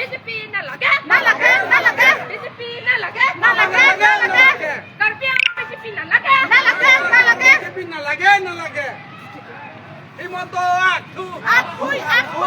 BJP na lagi. BJP na lagi. Karpi ang BJP na lagi. BJP na lagi. Imoto aku. Ano aku.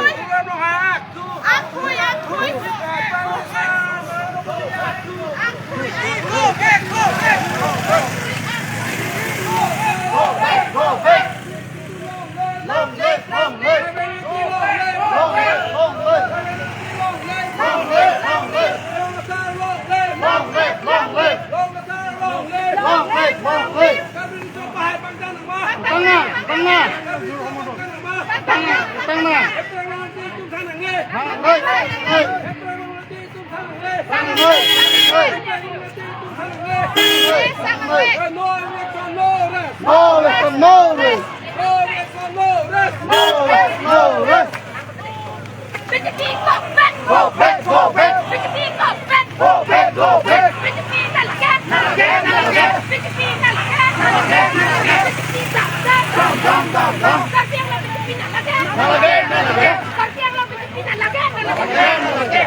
BJP go back. BJP go back. BJP na lagi. BJP na lagi. BJP tak. Karpi ang BJP na lagi. Karpi ang BJP na lagi. Karpi ang BJP na lagi.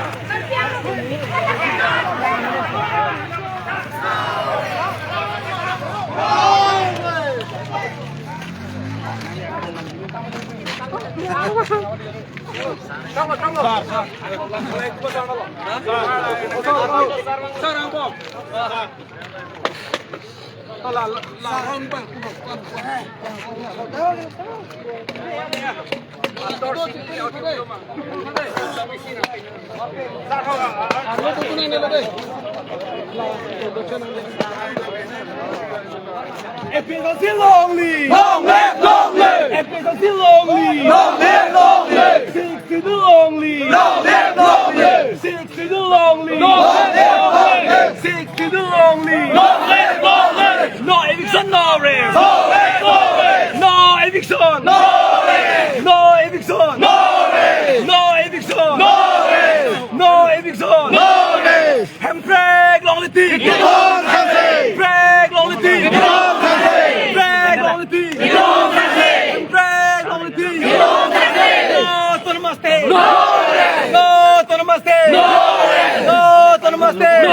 Efficiency long live! Efficiency long live! 60 long live! 60 long live! 60 long live! No eviction, no rest! No eviction! No eviction! No eviction! Handbrake long live! Brake long live! Brake long live! Handbrake long live! No autonomous state! No autonomous state! No autonomous state!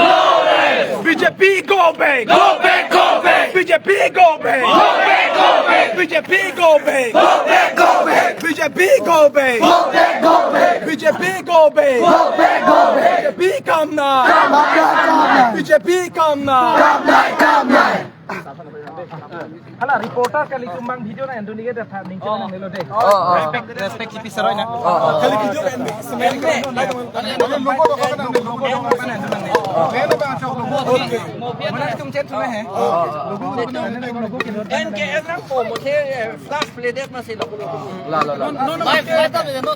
BJP go back! BJP go back! BJP go back! BJP go back! BJP go back! BJP come now! BJP come now! Hala reporter kali tumbang video na ando niya dapat ning channel nilo de. Respect ipi saroy na. Kali video kan semen ko. Mana tum chat sume hai. NKS rang po mo the flash play det na sila. La. Mai flight ta de no.